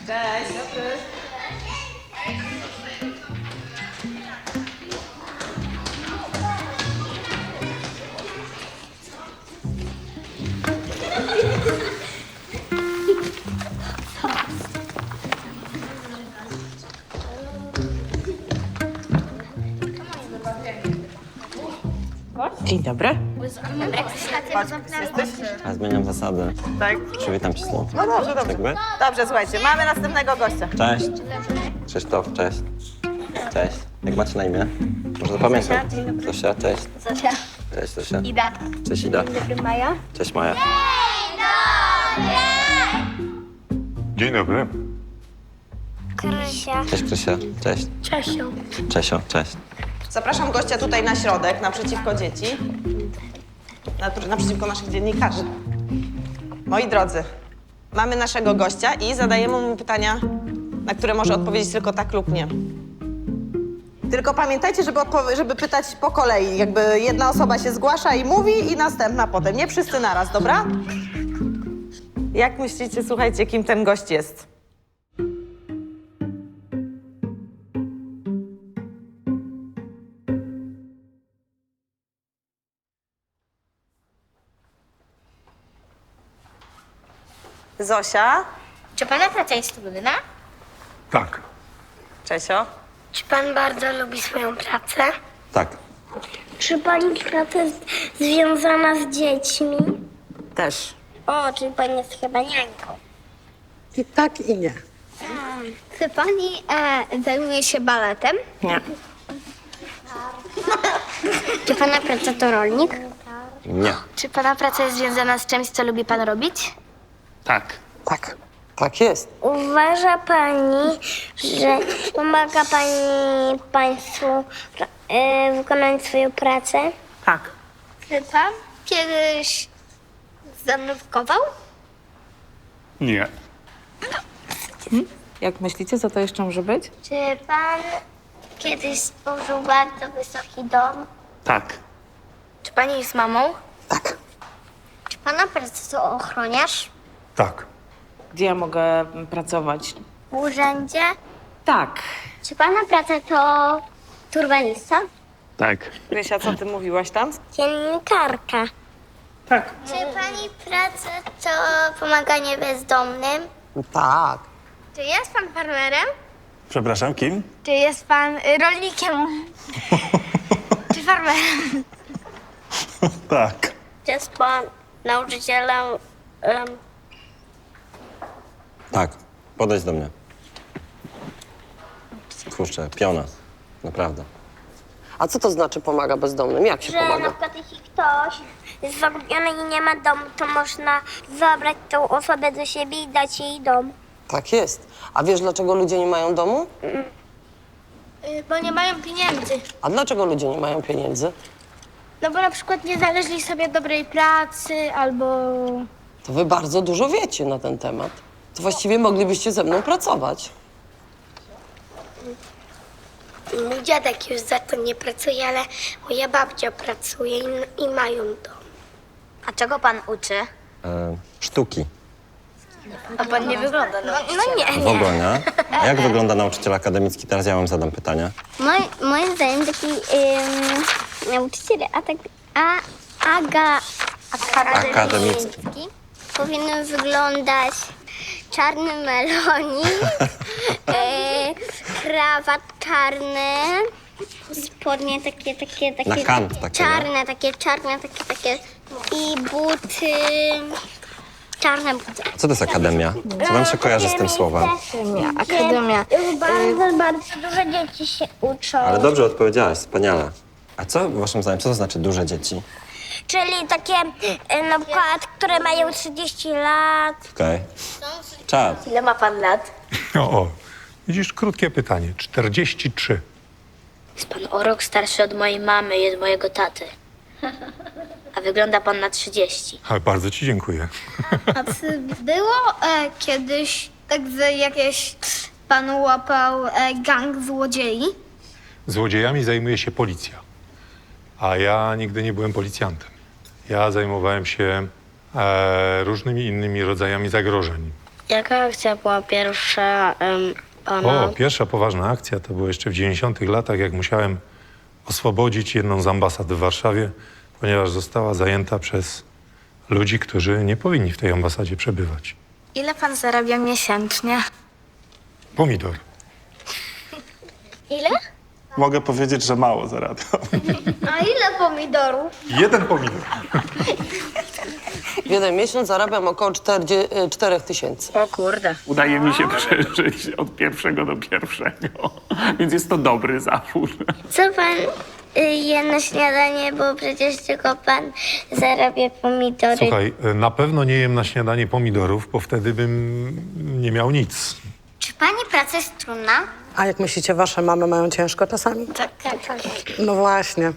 Cześć. Dobry. Dzień dobry. A zmieniam zasady. Tak. Przywitam cię znowu. No dobrze, dobrze. Jakby? Dobrze, słuchajcie, mamy następnego gościa. Cześć. Krzysztof, cześć. Cześć. Jak macie na imię? Może zapamiętam. Zosia, cześć. Zosia. Cześć, Zosia. Ida. Cześć, Ida. Dobry, Maja. Cześć, Maja. Dzień dobry. Krysia. Cześć, Krysia. Cześć. Czesiu. Czesio, cześć. Zapraszam gościa tutaj na środek, naprzeciwko dzieci. Naprzeciwko naszych dziennikarzy. Moi drodzy, mamy naszego gościa i zadajemy mu pytania, na które może odpowiedzieć tylko tak lub nie. Tylko pamiętajcie, żeby pytać po kolei. Jakby jedna osoba się zgłasza i mówi i następna potem. Nie wszyscy naraz, dobra? Jak myślicie, słuchajcie, kim ten gość jest? Zosia? Czy pana praca jest trudna? Tak. Czesio? Czy pan bardzo lubi swoją pracę? Tak. Czy pani praca jest związana z dziećmi? Też. O, czyli pani jest chyba niańką. I tak i nie. Czy pani zajmuje się baletem? Nie. Czy pana praca to rolnik? Nie. Czy pana praca jest związana z czymś, co lubi pan robić? Tak. Tak. Tak jest. Uważa pani, że pomaga pani państwu wykonać swoją pracę? Tak. Czy pan kiedyś zanurkował? Nie. Jak myślicie, co to jeszcze może być? Czy pan kiedyś stworzył bardzo wysoki dom? Tak. Czy pani jest mamą? Tak. Czy pana praca to ochroniarz? Tak. Gdzie ja mogę pracować? W urzędzie? Tak. Czy pana praca to turbanista? Tak. Krysia, co ty mówiłaś tam? Dziennikarka. Tak. Czy pani praca to pomaganie bezdomnym? Tak. Czy jest pan farmerem? Przepraszam, kim? Czy jest pan rolnikiem? Czy farmerem? Tak. Czy jest pan nauczycielem? Tak. Podejdź do mnie. Kurczę, piona. Naprawdę. A co to znaczy pomaga bezdomnym? Jak się Że na pomaga? przykład jeśli ktoś jest zagubiony i nie ma domu, to można zabrać tą osobę do siebie i dać jej dom. Tak jest. A wiesz, dlaczego ludzie nie mają domu? Bo nie mają pieniędzy. A dlaczego ludzie nie mają pieniędzy? No bo na przykład nie znaleźli sobie dobrej pracy albo... To wy bardzo dużo wiecie na ten temat. To właściwie moglibyście ze mną pracować. Mój dziadek już za to nie pracuje, ale moja babcia pracuje i mają dom. A czego pan uczy? Sztuki. A pan nie wygląda na No nie, W ogóle, nie? A jak wygląda nauczyciel akademicki? Teraz ja wam zadam pytania. Moim zdaniem taki nauczyciel akademicki powinien wyglądać czarny melonik, krawat czarny, spodnie takie Na kant takie, czarne, takie i buty, czarne buty. Co to jest akademia? Co wam się kojarzy z tym słowem? Akademia. Bardzo dużo dzieci się uczą. Ale dobrze odpowiedziałaś, wspaniale. A co, waszym zdaniem, co to znaczy duże dzieci? Czyli takie na przykład, które mają 30 lat. Okej. Czad. Ile ma pan lat? O, widzisz, krótkie pytanie. 43. Jest pan o rok starszy od mojej mamy i od mojego taty. A wygląda pan na 30. Ale bardzo ci dziękuję. A czy było kiedyś tak, że jakieś pan łapał gang złodziei? Złodziejami zajmuje się policja. A ja nigdy nie byłem policjantem. Ja zajmowałem się różnymi innymi rodzajami zagrożeń. Jaka akcja była pierwsza pana? O, pierwsza poważna akcja to było jeszcze w 90-tych latach, jak musiałem oswobodzić jedną z ambasad w Warszawie, ponieważ została zajęta przez ludzi, którzy nie powinni w tej ambasadzie przebywać. Ile pan zarabia miesięcznie? Pomidor. Ile? Mogę powiedzieć, że mało zarabiam. A ile pomidorów? Jeden pomidor. W jeden miesiąc zarabiam około 4 tysięcy. O kurde. Udaje mi się przeżyć od pierwszego do pierwszego, więc jest to dobry zawód. Co pan je na śniadanie, bo przecież tylko pan zarabia pomidory. Słuchaj, na pewno nie jem na śniadanie pomidorów, bo wtedy bym nie miał nic. Czy pani praca jest trudna? A jak myślicie, wasze mamy mają ciężko czasami? Tak. No właśnie.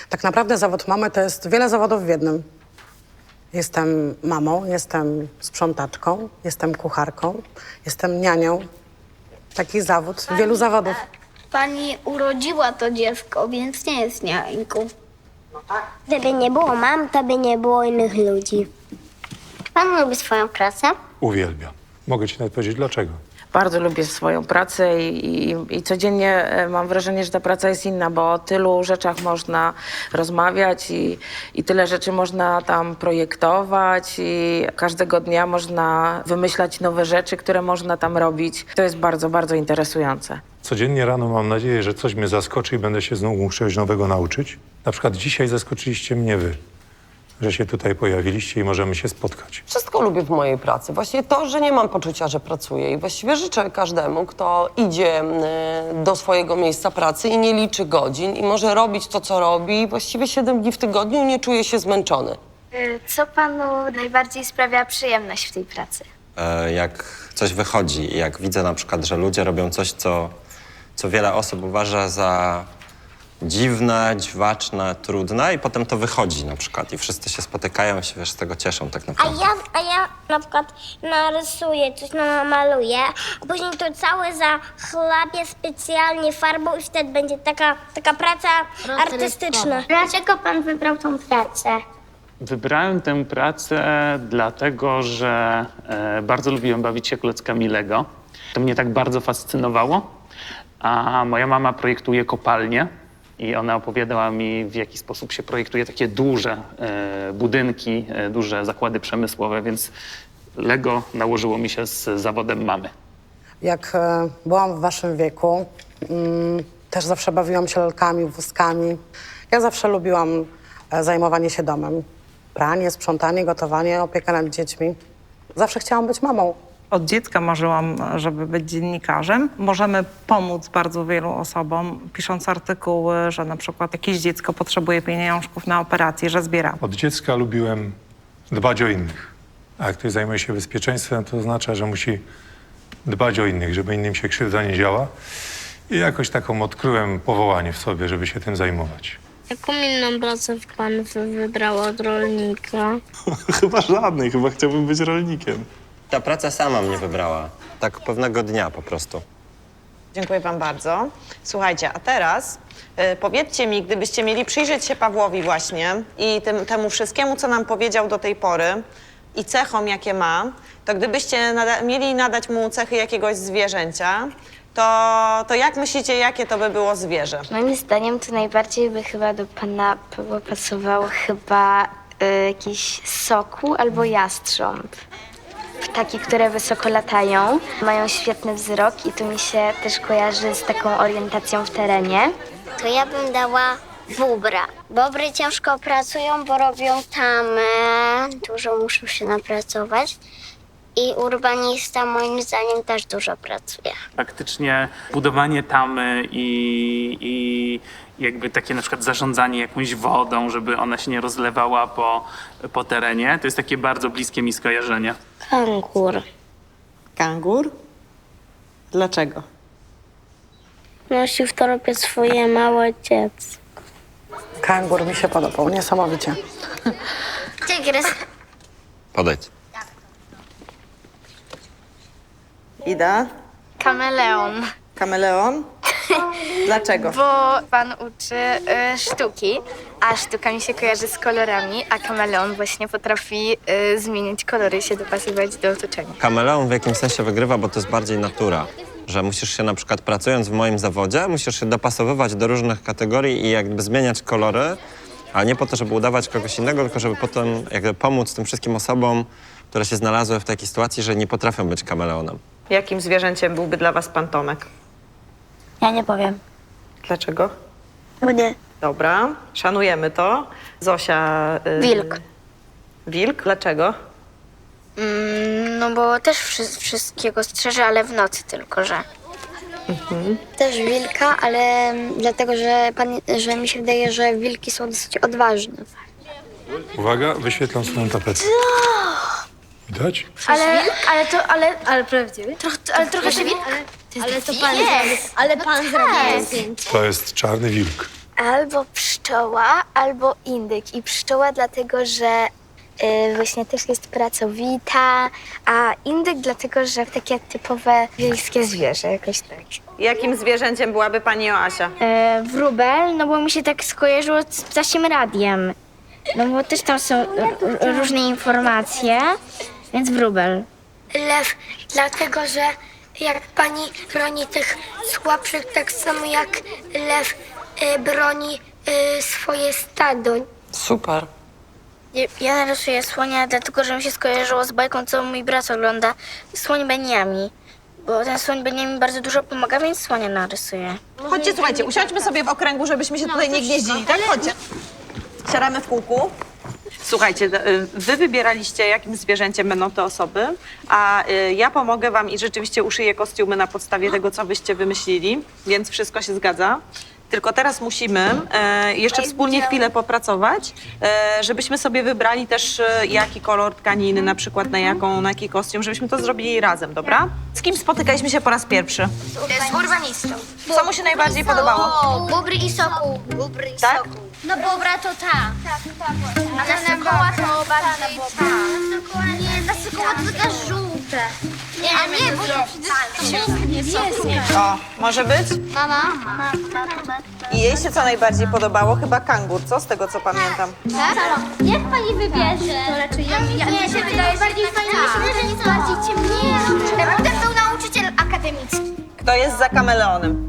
Tak naprawdę zawód mamy to jest wiele zawodów w jednym. Jestem mamą, jestem sprzątaczką, jestem kucharką, jestem nianią. Taki zawód, wielu zawodów. Pani urodziła to dziecko, więc nie jest niańką. Gdyby nie było mam, to by nie było innych ludzi. Pan lubi swoją pracę? Uwielbiam. Mogę ci nawet powiedzieć dlaczego. Bardzo lubię swoją pracę i codziennie mam wrażenie, że ta praca jest inna, bo o tylu rzeczach można rozmawiać i tyle rzeczy można tam projektować i każdego dnia można wymyślać nowe rzeczy, które można tam robić. To jest bardzo, bardzo interesujące. Codziennie rano mam nadzieję, że coś mnie zaskoczy i będę się znowu mógł czegoś nowego nauczyć. Na przykład dzisiaj zaskoczyliście mnie wy, że się tutaj pojawiliście i możemy się spotkać. Wszystko lubię w mojej pracy. Właśnie to, że nie mam poczucia, że pracuję. I właściwie życzę każdemu, kto idzie do swojego miejsca pracy i nie liczy godzin i może robić to, co robi, właściwie 7 dni w tygodniu i nie czuje się zmęczony. Co panu najbardziej sprawia przyjemność w tej pracy? Jak coś wychodzi i jak widzę na przykład, że ludzie robią coś, co wiele osób uważa za dziwne, dziwaczne, trudne i potem to wychodzi na przykład i wszyscy się spotykają i się, wiesz, z tego cieszą tak A naprawdę. ja na przykład narysuję, coś namaluję, a później to całe zachlapię specjalnie farbą i wtedy będzie taka praca artystyczna. Dlaczego pan wybrał tą pracę? Wybrałem tę pracę dlatego, że bardzo lubiłem bawić się klockami Lego. To mnie tak bardzo fascynowało, a moja mama projektuje kopalnie i ona opowiadała mi, w jaki sposób się projektuje takie duże budynki, duże zakłady przemysłowe, więc Lego nałożyło mi się z zawodem mamy. Jak byłam w waszym wieku, też zawsze bawiłam się lalkami, wózkami. Ja zawsze lubiłam zajmowanie się domem. Pranie, sprzątanie, gotowanie, opiekę nad dziećmi. Zawsze chciałam być mamą. Od dziecka marzyłam, żeby być dziennikarzem. Możemy pomóc bardzo wielu osobom, pisząc artykuły, że na przykład jakieś dziecko potrzebuje pieniążków na operację, że zbieram. Od dziecka lubiłem dbać o innych. A jak ktoś zajmuje się bezpieczeństwem, to oznacza, że musi dbać o innych, żeby innym się krzywda nie działa. I jakoś taką odkryłem powołanie w sobie, żeby się tym zajmować. Jaką inną pracę pan wybrał od rolnika? Chyba żadnej, chyba chciałbym być rolnikiem. Ta praca sama mnie wybrała. Tak pewnego dnia po prostu. Dziękuję wam bardzo. Słuchajcie, a teraz powiedzcie mi, gdybyście mieli przyjrzeć się Pawłowi właśnie i temu wszystkiemu, co nam powiedział do tej pory i cechom, jakie ma, to gdybyście mieli nadać mu cechy jakiegoś zwierzęcia, to jak myślicie, jakie to by było zwierzę? Moim zdaniem to najbardziej by chyba do pana Pawła pasował jakiś sokół albo jastrząb. Ptaki, które wysoko latają, mają świetny wzrok i to mi się też kojarzy z taką orientacją w terenie. To ja bym dała bóbra. Bobry ciężko pracują, bo robią tamę. Dużo muszą się napracować. I urbanista moim zdaniem też dużo pracuje. Faktycznie budowanie tamy i jakby takie na przykład zarządzanie jakąś wodą, żeby ona się nie rozlewała po terenie, to jest takie bardzo bliskie mi skojarzenie. Kangur. Kangur? Dlaczego? Nosi w torbie swoje małe dziecko. Kangur mi się podobał, niesamowicie. Tygrys. Podejdź. Ida? Kameleon. Kameleon? Dlaczego? Bo pan uczy sztuki, a sztuka mi się kojarzy z kolorami, a kameleon właśnie potrafi zmieniać kolory i się dopasować do otoczenia. Kameleon w jakimś sensie wygrywa, bo to jest bardziej natura. Że musisz się na przykład pracując w moim zawodzie, musisz się dopasowywać do różnych kategorii i jakby zmieniać kolory, ale nie po to, żeby udawać kogoś innego, tylko żeby potem jakby pomóc tym wszystkim osobom, które się znalazły w takiej sytuacji, że nie potrafią być kameleonem. Jakim zwierzęciem byłby dla was pan Tomek? Ja nie powiem. Dlaczego? Bo nie. Dobra, szanujemy to. Zosia... Wilk. Wilk? Dlaczego? No bo też wszystkiego strzeże, ale w nocy tylko, że. Też wilka, ale dlatego, że mi się wydaje, że wilki są dosyć odważne. Uwaga, wyświetlam swoją tapetę. Widać? Ale prawdziwy? Trochę to wilk? Ale to pan jest. Ale pan zrobił zdjęcie. To jest czarny wilk. Albo pszczoła, albo indyk. I pszczoła dlatego, że właśnie też jest pracowita, a indyk dlatego, że takie typowe wiejskie zwierzę, jakoś tak. Jakim zwierzęciem byłaby pani Joasia? Wróbel, no bo mi się tak skojarzyło z ptasiem radiem. No bo też tam są różne informacje, więc wróbel. Lew, dlatego że jak pani broni tych słabszych, tak samo jak lew broni swoje stado. Super. Ja narysuję słonia, dlatego że mi się skojarzyło z bajką, co mój brat ogląda. Słoń Beniami. Bo ten słoń Beniami bardzo dużo pomaga, więc słonia narysuję. Chodźcie, słuchajcie, usiądźmy sobie w okręgu, żebyśmy się tutaj nie gnieździli, tak? Chodźcie. Siadamy w kółku. Słuchajcie, wy wybieraliście, jakim zwierzęciem będą te osoby, a ja pomogę wam i rzeczywiście uszyję kostiumy na podstawie tego, co wyście wymyślili, więc wszystko się zgadza. Tylko teraz musimy jeszcze wspólnie chwilę popracować, żebyśmy sobie wybrali też jaki kolor tkaniny, na przykład na jaki kostium, żebyśmy to zrobili razem, dobra? Z kim spotykaliśmy się po raz pierwszy? Z urbanistą. Co mu się najbardziej podobało? Bóbr i sokół. Tak? No bobra to ta. A na sokoła to bardziej ta. Nie, na sokoła to taka żółte. Nie, bo O, może być? Mama. I jej się co najbardziej podobało? Chyba kangur, co? Z tego, co pamiętam. Tak? Jak pani wybierze? To raczej ja nie się wydaje bardziej fajnie. Myślę, że nic bardziej ciemniejszy. Potem był nauczyciel akademicki. Kto jest za kameleonem?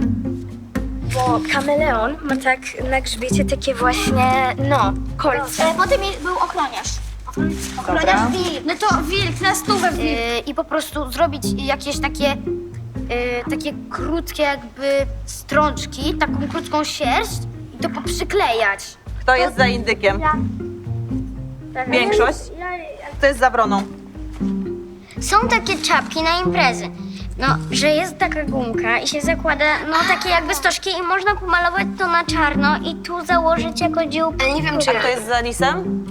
Bo kameleon ma tak na grzbiecie takie właśnie, kolce. Potem był ochroniarz. Dobra. Wilk. No to wilk, na stówę wilk. I po prostu zrobić jakieś takie krótkie jakby strączki, taką krótką sierść i to poprzyklejać. Kto jest za indykiem? Większość? Kto jest za wroną? Są takie czapki na imprezy. No, że jest taka gumka i się zakłada, takie jakby stożki i można pomalować to na czarno i tu założyć jako dzióbkę. Ale nie wiem, czy A kto jest za lisem?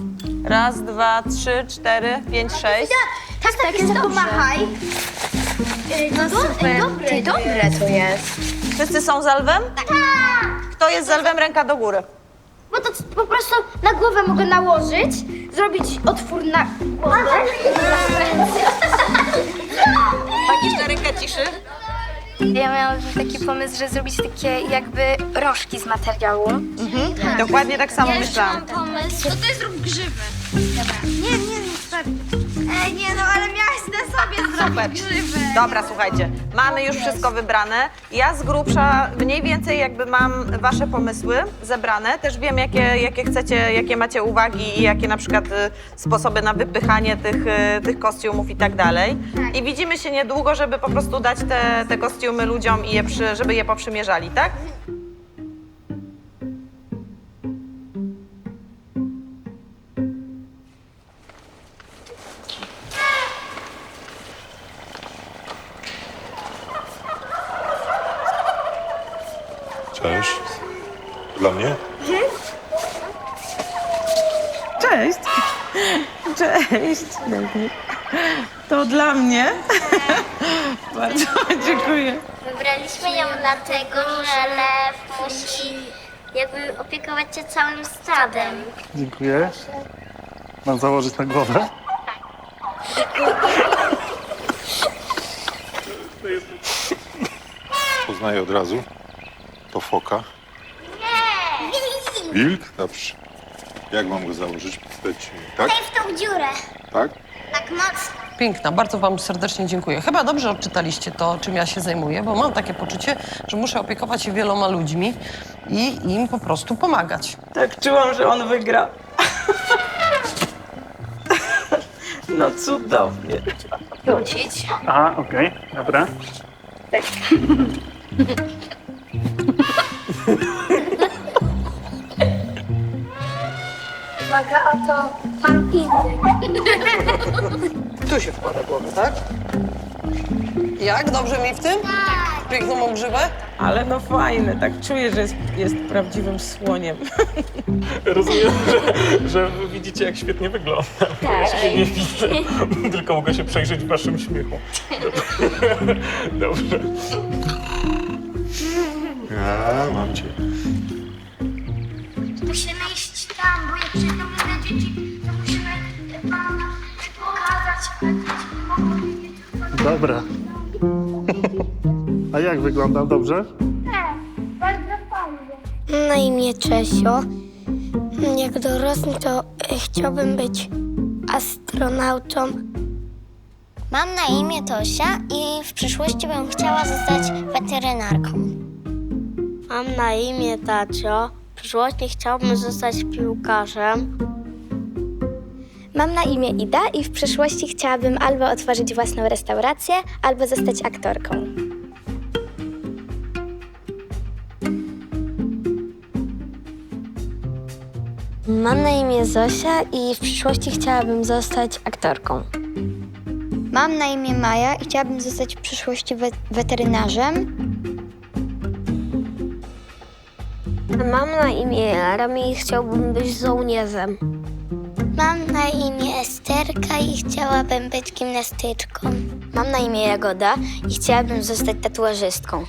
Raz, dwa, trzy, cztery, pięć, sześć. Tak, jest pomachaj. dobre to jest. Wszyscy są za lwem? Tak. Kto jest za lwem? Ręka do góry. Bo to po prostu na głowę mogę nałożyć, zrobić otwór na głowę. Magiczna ręka ciszy. Ja miałam taki pomysł, że zrobić takie jakby rączki z materiału. Dokładnie tak samo myślałam. pomysł. To ty zrób grzyby. Dobra. Nie, stary. Nie, ale miałaś na sobie zrobić grzyby. Dobra, słuchajcie, mamy już wszystko wybrane. Ja z grubsza mniej więcej jakby mam wasze pomysły zebrane. Też wiem, jakie chcecie, jakie macie uwagi i jakie na przykład sposoby na wypychanie tych kostiumów i tak dalej. I widzimy się niedługo, żeby po prostu dać te kostiumy ludziom i żeby je poprzymierzali, tak? Cześć. Dla mnie? Cześć. Cześć. To dla mnie. Bardzo dziękuję. Wybraliśmy ją dlatego, że lew musi jakby opiekować się całym stadem. Dziękuję. Mam założyć na głowę? Poznaję od razu. To foka? Nie! Wilk? Dobrze. Jak mam go założyć? Tak? Daj w tą dziurę. Tak? Tak mocno. Piękna, bardzo wam serdecznie dziękuję. Chyba dobrze odczytaliście to, czym ja się zajmuję, bo mam takie poczucie, że muszę opiekować się wieloma ludźmi i im po prostu pomagać. Tak czułam, że on wygra. No cudownie. Wrócić. A, okej, dobra. Uwaga, oto pan inny. Tu się wkłada głowę, tak? Jak? Dobrze mi w tym? Tak. Piękną mam grzywę? Ale no fajne, tak czuję, że jest prawdziwym słoniem. Rozumiem, że wy widzicie, jak świetnie wyglądam. Ja się nie widzę, tylko mogę się przejrzeć w waszym śmiechu. Dobrze. Ja mam cię. Musimy iść tam, bo jak przyjdą inne dzieci, to musimy panu pokazać, ale dzieci nie mogą wiedzieć. Dobra. A jak wyglądam? Dobrze? Bardzo fajnie. Na imię Czesio. Jak dorosnę, to chciałbym być astronautą. Mam na imię Tosia i w przyszłości bym chciała zostać weterynarką. Mam na imię Tacio. W przyszłości chciałbym zostać piłkarzem. Mam na imię Ida i w przyszłości chciałabym albo otworzyć własną restaurację, albo zostać aktorką. Mam na imię Zosia i w przyszłości chciałabym zostać aktorką. Mam na imię Maja i chciałabym zostać w przyszłości weterynarzem. Mam na imię Rami i chciałbym być żołnierzem. Mam na imię Esterka i chciałabym być gimnastyczką. Mam na imię Jagoda i chciałabym zostać tatuażystką.